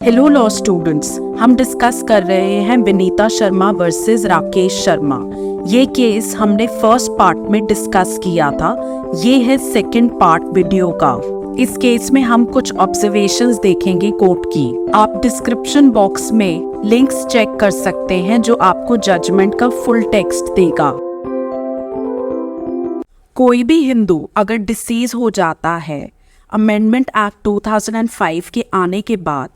Hello law students, हम discuss कर रहे हैं विनीता शर्मा वर्सेस राकेश शर्मा। ये केस हमने फर्स्ट पार्ट में डिस्कस किया था। ये है सेकंड पार्ट वीडियो का। इस केस में हम कुछ ऑब्जर्वेशंस देखेंगे कोर्ट की। आप डिस्क्रिप्शन बॉक्स में लिंक्स चेक कर सकते हैं जो आपको जजमेंट का फुल टेक्स्ट देगा। कोई भी हिंदू अगर डिसीज हो जाता है अमेंडमेंट एक्ट 2005 के आने के बाद,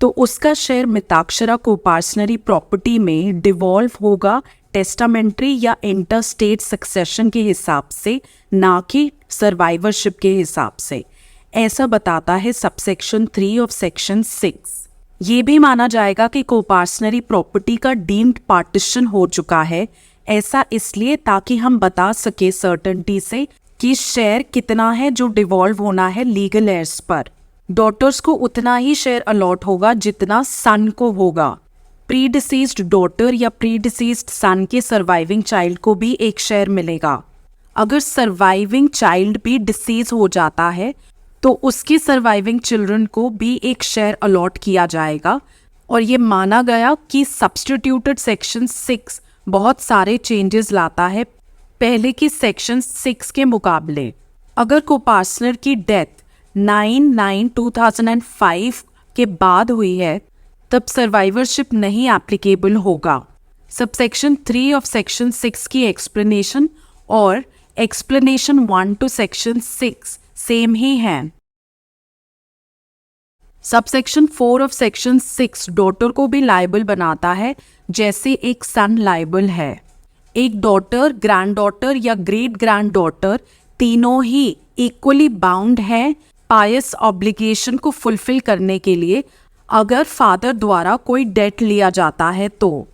तो उसका शेयर मिताक्षरा कोपार्सनरी प्रॉपर्टी में डिवॉल्व होगा टेस्टामेंट्री या इंटरस्टेट सक्सेशन के हिसाब से, ना कि सर्वाइवरशिप के हिसाब से। ऐसा बताता है सबसेक्शन 3 ऑफ सेक्शन 6। ये भी माना जाएगा कि कोपार्सनरी प्रॉपर्टी का डीम्ड पार्टीशन हो चुका है। ऐसा इसलिए ताकि हम बता सके सर्टेनिटी से कि शेयर कितना है जो डिवॉल्व होना है लीगल एयर्स पर। डॉटर्स को उतना ही शेयर अलॉट होगा जितना सन को होगा। प्री डिसीज्ड डॉटर या प्री डिसीज्ड सन के सर्वाइविंग चाइल्ड को भी एक शेयर मिलेगा। अगर सर्वाइविंग चाइल्ड भी डिसीज हो जाता है तो उसके सर्वाइविंग चिल्ड्रन को भी एक शेयर अलॉट किया जाएगा। और ये माना गया कि सब्स्टिट्यूटेड सेक्शन 6 बहुत सारे चेंजेस लाता है पहले की सेक्शन 6 के मुकाबले। अगर कोपार्सनर की डेथ 9/9/2005 के बाद हुई है तब सर्वाइवरशिप नहीं एप्लीकेबल होगा। सबसेक्शन 3 ऑफ सेक्शन 6 की एक्सप्लेनेशन और एक्सप्लेनेशन 1 टू सेक्शन 6 सेम ही है। सबसेक्शन 4 ऑफ सेक्शन 6 डॉटर को भी लायबल बनाता है जैसे एक सन लायबल है। एक डॉटर, ग्रैंड डॉटर या ग्रेट ग्रैंड डॉटर तीनों ही इक्वली बाउंड है पायस ऑब्लिगेशन को फुलफिल करने के लिए अगर फादर द्वारा कोई डेट लिया जाता है तो।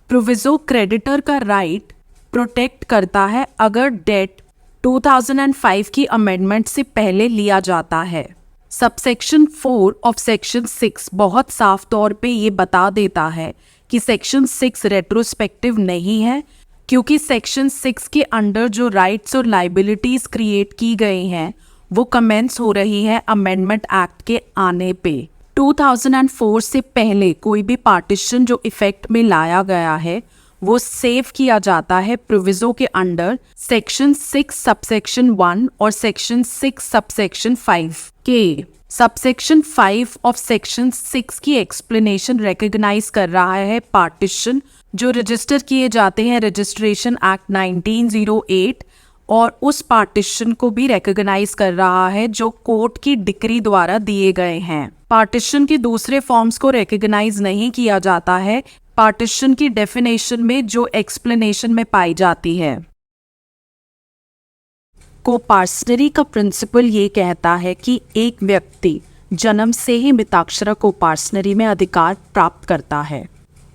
प्रोविजो क्रेडिटर का राइट प्रोटेक्ट करता है अगर डेट 2005 की अमेंडमेंट से पहले लिया जाता है। सबसेक्शन 4 ऑफ सेक्शन 6 बहुत साफ तौर पे ये बता देता है कि सेक्शन 6 रेट्रोस्पेक्टिव नहीं है, क्योंकि सेक्शन 6 के अंडर जो राइट्स और लाइबिलिटीज क्रिएट की गई हैं वो कमेंस हो रही है अमेंडमेंट एक्ट के आने पे। 2004 से पहले कोई भी पार्टीशन जो इफेक्ट में लाया गया है वो सेव किया जाता है प्रोविजो के अंडर सेक्शन 6 सबसेक्शन 1 और सेक्शन 6 सबसेक्शन 5 के। सबसेक्शन 5 ऑफ सेक्शन 6 की एक्सप्लेनेशन रिकॉग्नाइज कर रहा है पार्टीशन जो रजिस्टर किए जाते हैं रजिस्ट्रेशन एक्ट 1908, और उस पार्टीशन को भी रिकॉग्नाइज कर रहा है जो कोर्ट की डिक्री द्वारा दिए गए हैं। पार्टीशन के दूसरे फॉर्म्स को रिकॉग्नाइज नहीं किया जाता है पार्टीशन की डेफिनेशन में जो एक्सप्लेनेशन में पाई जाती है। कोपार्सनरी का प्रिंसिपल ये कहता है कि एक व्यक्ति जन्म से ही मिताक्षरा कोपार्सनरी में अधिकार प्राप्त करता है।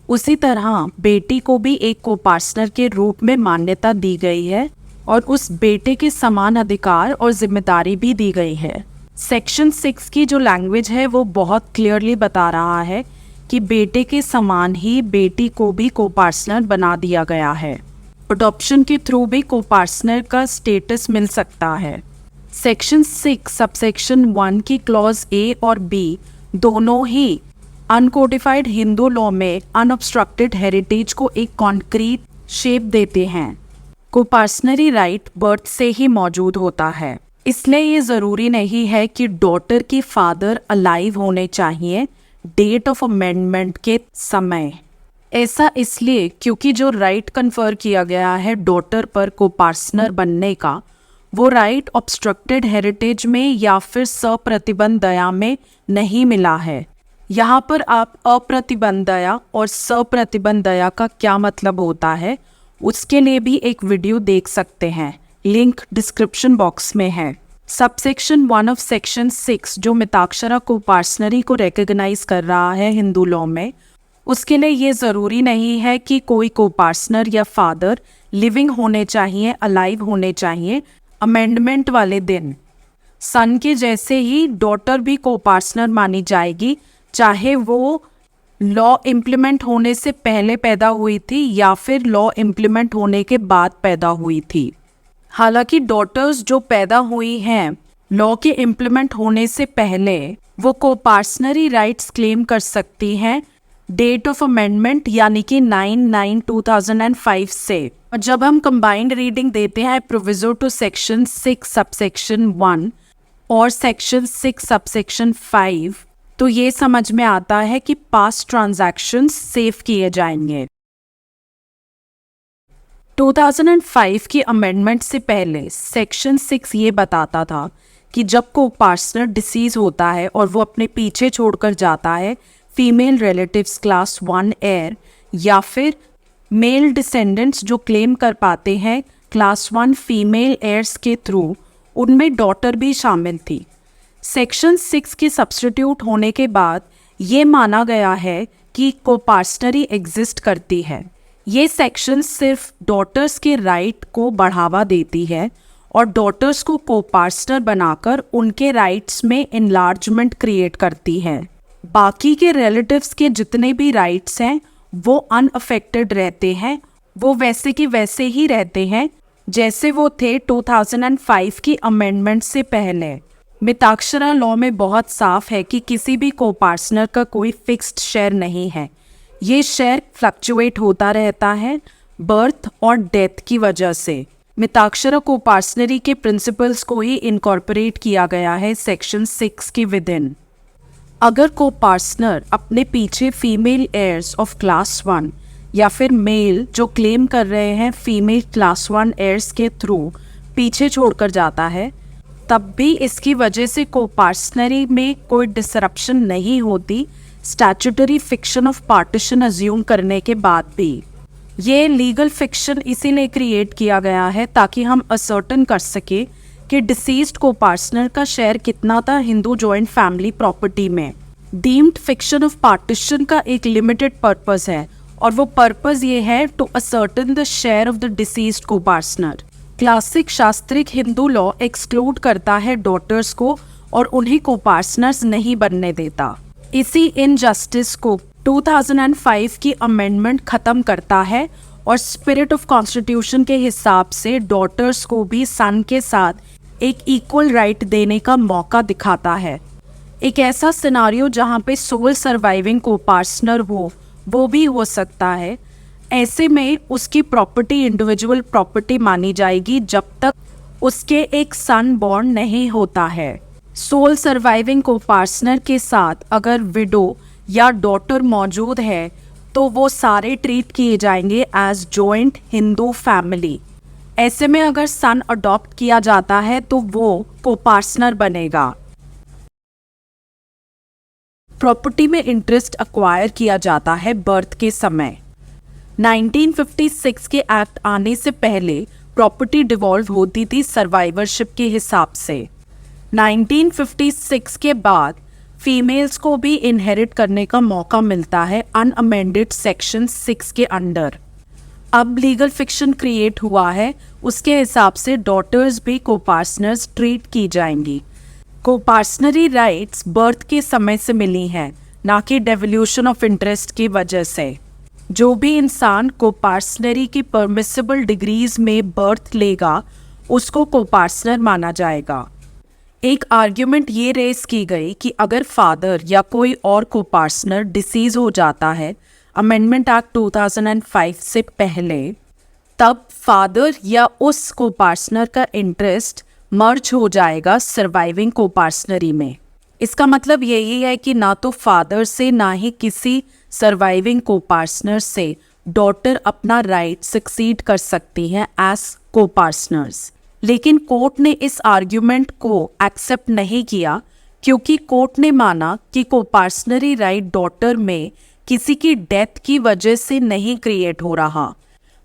उसी तरह बेटी को भी एक कोपार्सनर के रूप में मान्यता दी गई है और उस बेटे के समान अधिकार और जिम्मेदारी भी दी गई है। सेक्शन 6 की जो लैंग्वेज है वो बहुत क्लियरली बता रहा है कि बेटे के समान ही बेटी को भी कोपार्सनर बना दिया गया है। अडॉप्शन के थ्रू भी कोपार्सनर का स्टेटस मिल सकता है। सेक्शन 6 सबसेक्शन 1 की क्लॉज ए और बी दोनों ही अनकोडिफाइड हिंदू लॉ में अनऑब्स्ट्रक्टेड हेरिटेज को एक कॉन्क्रीट शेप देते हैं। कोपार्सनरी राइट बर्थ से ही मौजूद होता है, इसलिए ये ज़रूरी नहीं है कि डॉटर के फादर अलाइव होने चाहिए डेट ऑफ अमेंडमेंट के समय। ऐसा इसलिए क्योंकि जो राइट कन्फर किया गया है डॉटर पर कोपार्सनर बनने का, वो राइट ऑब्स्ट्रक्टेड हेरिटेज में या फिर सप्रतिबंध दया में नहीं मिला है। यहाँ पर आप अप्रतिबंध दया और सप्रतिबंध दया का क्या मतलब होता है उसके लिए भी एक वीडियो देख सकते हैं, लिंक डिस्क्रिप्शन बॉक्स में है। सबसेक्शन 1 ऑफ सेक्शन 6 जो मिताक्षरा कोपार्सनरी को रिकॉग्नाइज कर रहा है हिंदू लॉ में, उसके लिए ये ज़रूरी नहीं है कि कोई कोपार्सनर या फादर लिविंग होने चाहिए, अलाइव होने चाहिए अमेंडमेंट वाले दिन। सन के जैसे ही डॉटर भी कोपार्सनर मानी जाएगी, चाहे वो लॉ इम्प्लीमेंट होने से पहले पैदा हुई थी या फिर लॉ इम्प्लीमेंट होने के बाद पैदा हुई थी। हालांकि डॉटर्स जो पैदा हुई हैं लॉ के इम्प्लीमेंट होने से पहले, वो कोपार्सनरी राइट्स क्लेम कर सकती हैं डेट ऑफ अमेंडमेंट यानी कि 9/9/2005 से। और जब हम कंबाइंड रीडिंग देते हैं प्रोविजो टू सेक्शन 6 सबसेक्शन 1 और सेक्शन 6 सबसेक्शन 5, तो ये समझ में आता है कि पास्ट ट्रांजैक्शंस सेव किए जाएंगे। 2005 की अमेंडमेंट से पहले सेक्शन 6 ये बताता था कि जब कोपार्टनर डिसीज होता है और वो अपने पीछे छोड़कर जाता है फीमेल रिलेटिव्स क्लास 1 हेयर या फिर मेल डिसेंडेंट्स जो क्लेम कर पाते हैं क्लास 1 फीमेल हेयर्स के थ्रू, उनमें डॉटर भी शामिल थी। सेक्शन 6 के सब्स्टिट्यूट होने के बाद ये माना गया है कि कोपार्टनरी एग्जिस्ट करती है। ये सेक्शन सिर्फ डॉटर्स के राइट को बढ़ावा देती है और डॉटर्स को कोपार्टनर बनाकर उनके राइट्स में इनलार्जमेंट क्रिएट करती है। बाकी के रिलेटिव्स के जितने भी राइट्स हैं वो अनअफेक्टेड रहते हैं, वो वैसे के वैसे ही रहते हैं जैसे वो थे 2005 की अमेंडमेंट से पहले। मिताक्षरा लॉ में बहुत साफ है कि किसी भी कोपार्टनर का कोई फिक्स्ड शेयर नहीं है। ये शेयर फ्लक्चुएट होता रहता है बर्थ और डेथ की वजह से। मिताक्षरा कोपार्टनरी के प्रिंसिपल्स को ही इनकॉर्पोरेट किया गया है सेक्शन 6 के विद इन। अगर कोपार्टनर अपने पीछे फीमेल हेयर्स ऑफ क्लास 1 या फिर मेल जो क्लेम कर रहे हैं फीमेल क्लास 1 हेयर्स के थ्रू पीछे छोड़कर जाता है, तब भी इसकी वजह से कोपार्टनरी में कोई डिसरप्शन नहीं होती statutory fiction of partition assume करने के बाद भी। ये लीगल फिक्शन इसीलिए क्रिएट किया गया है ताकि हम असर्टन कर सके कि डिसीज्ड कोपार्टनर का शेयर कितना था हिंदू जॉइंट फैमिली प्रॉपर्टी में। डीम्ड फिक्शन ऑफ पार्टीशन का एक लिमिटेड पर्पस है और वो पर्पस ये है to ascertain the share of the deceased copartner. Classic शास्त्रिक हिंदू लॉ एक्सक्लूड करता है डॉटर्स को और उन्हें कोपार्टनर्स नहीं बनने देता। इसी इनजस्टिस को 2005 की अमेंडमेंट खत्म करता है और स्पिरिट ऑफ कॉन्स्टिट्यूशन के हिसाब से डॉटर्स को भी सन के साथ एक इक्वल राइट देने का मौका दिखाता है। एक ऐसा सिनारियो जहाँ पे सोल सर्वाइविंग कोपार्टनर हो वो भी हो सकता है। ऐसे में उसकी प्रॉपर्टी इंडिविजुअल प्रॉपर्टी मानी जाएगी जब तक उसके एक सन बॉर्न नहीं होता है। सोल सर्वाइविंग कोपार्टनर के साथ अगर विडो या डॉटर मौजूद है तो वो सारे ट्रीट किए जाएंगे एज जॉइंट हिंदू फैमिली। ऐसे में अगर सन अडॉप्ट किया जाता है तो वो कोपार्टनर बनेगा। प्रॉपर्टी में इंटरेस्ट अक्वायर किया जाता है बर्थ के समय। 1956 के एक्ट आने से पहले प्रॉपर्टी डिवॉल्व होती थी सर्वाइवरशिप के हिसाब से। 1956 के बाद फीमेल्स को भी इनहेरिट करने का मौका मिलता है अनअमेंडेड सेक्शन 6 के अंडर। अब लीगल फिक्शन क्रिएट हुआ है, उसके हिसाब से डॉटर्स भी कोपार्टनर्स ट्रीट की जाएंगी। कोपार्टनरी राइट्स बर्थ के समय से मिली हैं, ना कि डेवल्यूशन ऑफ इंटरेस्ट की वजह से। जो भी इंसान कोपार्टनरी की परमिसिबल डिग्रीज में बर्थ लेगा उसको कोपार्टनर माना जाएगा। एक आर्ग्यूमेंट ये रेस की गई कि अगर फादर या कोई और कोपार्टनर डिसीज हो जाता है अमेंडमेंट एक्ट 2005 से पहले, तब फादर या उस कोपार्टनर का इंटरेस्ट मर्ज हो जाएगा सर्वाइविंग कोपार्टनरी में। इसका मतलब यही है कि ना तो फादर से ना ही किसी सर्वाइविंग कोपार्टनर से डॉटर अपना राइट सक्सीड कर सकती हैं एज कोपार्टनर्स। लेकिन कोर्ट ने इस आर्ग्यूमेंट को एक्सेप्ट नहीं किया क्योंकि कोर्ट ने माना कि कोपार्टनरी राइट डॉटर में किसी की डेथ की वजह से नहीं क्रिएट हो रहा।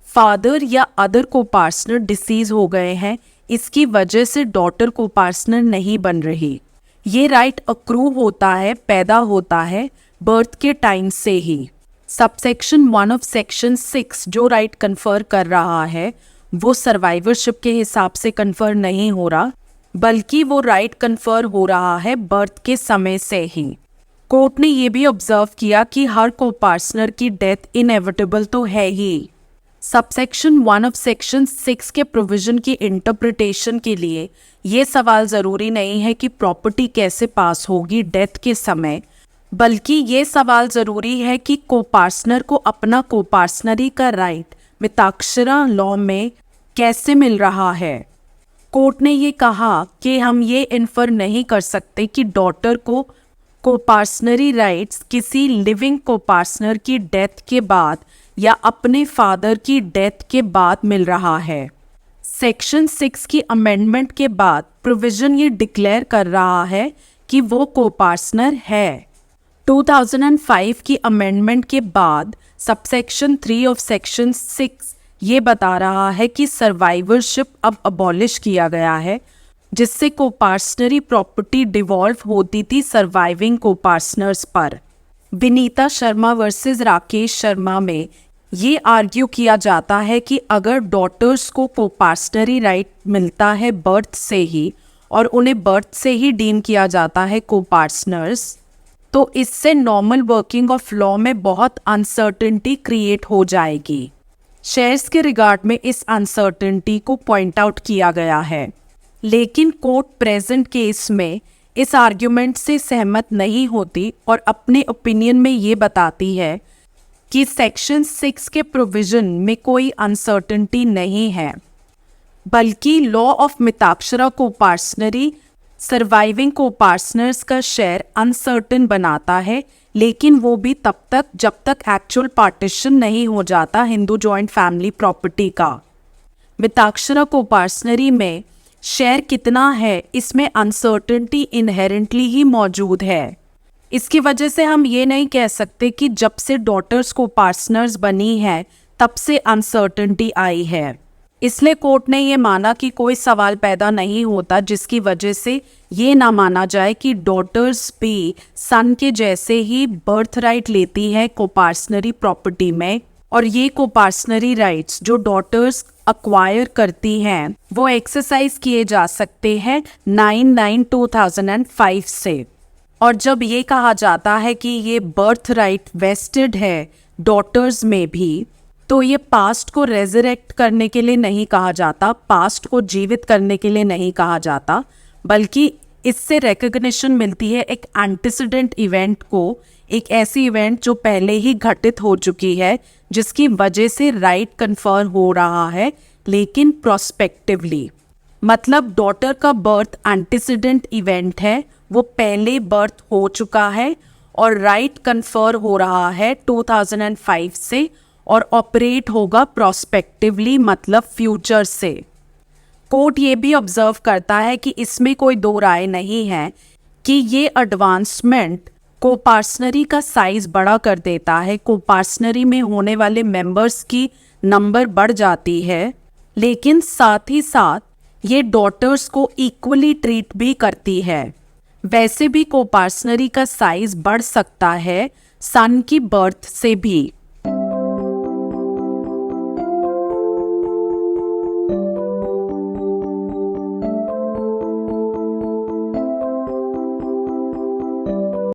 फादर या अदर कोपार्टनर डिसीज हो गए हैं, इसकी वजह से डॉटर कोपार्टनर नहीं बन रही। ये राइट अक्रू होता है, पैदा होता है बर्थ के टाइम से ही। सबसेक्शन 1 ऑफ सेक्शन 6 जो राइट कन्फर कर रहा है वो सर्वाइवरशिप के हिसाब से कन्फर नहीं हो रहा, बल्कि वो राइट कन्फर हो रहा है बर्थ के समय से ही। कोर्ट ने ये भी ऑब्जर्व किया कि हर कोपार्टनर की डेथ इनएविटेबल तो है ही। सबसेक्शन 1 ऑफ सेक्शन 6 के प्रोविजन की इंटरप्रिटेशन के लिए ये सवाल ज़रूरी नहीं है कि प्रॉपर्टी कैसे पास होगी डेथ के समय, बल्कि ये सवाल ज़रूरी है कि कोपार्टनर को अपना कोपार्टनरी का राइट मिताक्षरा लॉ में कैसे मिल रहा है। कोर्ट ने ये कहा कि हम ये इन्फर नहीं कर सकते कि डॉटर को कोपार्टनरी राइट्स किसी लिविंग कोपार्टनर की डेथ के बाद या अपने फादर की डेथ के बाद मिल रहा है। सेक्शन 6 की अमेंडमेंट के बाद प्रोविजन ये डिक्लेयर कर रहा है कि वो कोपार्टनर है। 2005 की अमेंडमेंट के बाद सबसेक्शन 3 ऑफ सेक्शन 6 ये बता रहा है कि सर्वाइवरशिप अब अबॉलिश किया गया है, जिससे कोपार्टनरी प्रॉपर्टी डिवॉल्व होती थी सर्वाइविंग कोपार्टनर्स पर। विनीता शर्मा वर्सेस राकेश शर्मा में ये आर्ग्यू किया जाता है कि अगर डॉटर्स को कोपार्टनरी राइट मिलता है बर्थ से ही और उन्हें बर्थ से ही डीम किया जाता है कोपार्टनर्स, तो इससे नॉर्मल वर्किंग ऑफ लॉ में बहुत अनसर्टेनिटी क्रिएट हो जाएगी। शेयर्स के रिगार्ड में इस अनसर्टेनिटी को पॉइंट आउट किया गया है, लेकिन कोर्ट प्रेजेंट केस में इस आर्ग्यूमेंट से सहमत नहीं होती और अपने ओपिनियन में ये बताती है कि सेक्शन 6 के प्रोविजन में कोई अनसर्टेनिटी नहीं है, बल्कि लॉ ऑफ मिताक्षरा कोपार्टनरी सर्वाइविंग कोपार्टनर्स का शेयर अनसर्टेन बनाता है, लेकिन वो भी तब तक जब तक एक्चुअल पार्टीशन नहीं हो जाता हिंदू जॉइंट फैमिली प्रॉपर्टी का। मिताक्षरा कोपार्टनरी में शेयर कितना है, इसमें अनसर्टेनिटी इनहेरेंटली ही मौजूद है। इसकी वजह से हम ये नहीं कह सकते कि जब से डॉटर्स कोपार्टनर्स बनी है तब से अनसर्टेनिटी आई है। इसलिए कोर्ट ने ये माना कि कोई सवाल पैदा नहीं होता जिसकी वजह से ये ना माना जाए कि डॉटर्स भी सन के जैसे ही बर्थ राइट लेती है कोपार्टनरी प्रॉपर्टी में, और ये कोपार्टनरी राइट्स जो डॉटर्स अक्वायर करती हैं वो एक्सरसाइज किए जा सकते हैं 9/9/2005 से। और जब ये कहा जाता है कि ये बर्थ राइट वेस्टेड है डॉटर्स में भी, तो ये पास्ट को रेजरेक्ट करने के लिए नहीं कहा जाता, पास्ट को जीवित करने के लिए नहीं कहा जाता, बल्कि इससे रिकग्निशन मिलती है एक एंटीसीडेंट इवेंट को, एक ऐसी इवेंट जो पहले ही घटित हो चुकी है जिसकी वजह से राइट कन्फर हो रहा है, लेकिन प्रोस्पेक्टिवली। मतलब डॉटर का बर्थ एंटीसीडेंट इवेंट है, वो पहले बर्थ हो चुका है और राइट कन्फर हो रहा है 2005 से और ऑपरेट होगा प्रोस्पेक्टिवली, मतलब फ्यूचर से। कोर्ट ये भी ऑब्जर्व करता है कि इसमें कोई दो राय नहीं है कि ये एडवांसमेंट कोपार्टनरी का साइज बड़ा कर देता है, कोपार्टनरी में होने वाले मेंबर्स की नंबर बढ़ जाती है, लेकिन साथ ही साथ ये डॉटर्स को इक्वली ट्रीट भी करती है। वैसे भी कोपार्टनरी का साइज बढ़ सकता है सन की बर्थ से भी।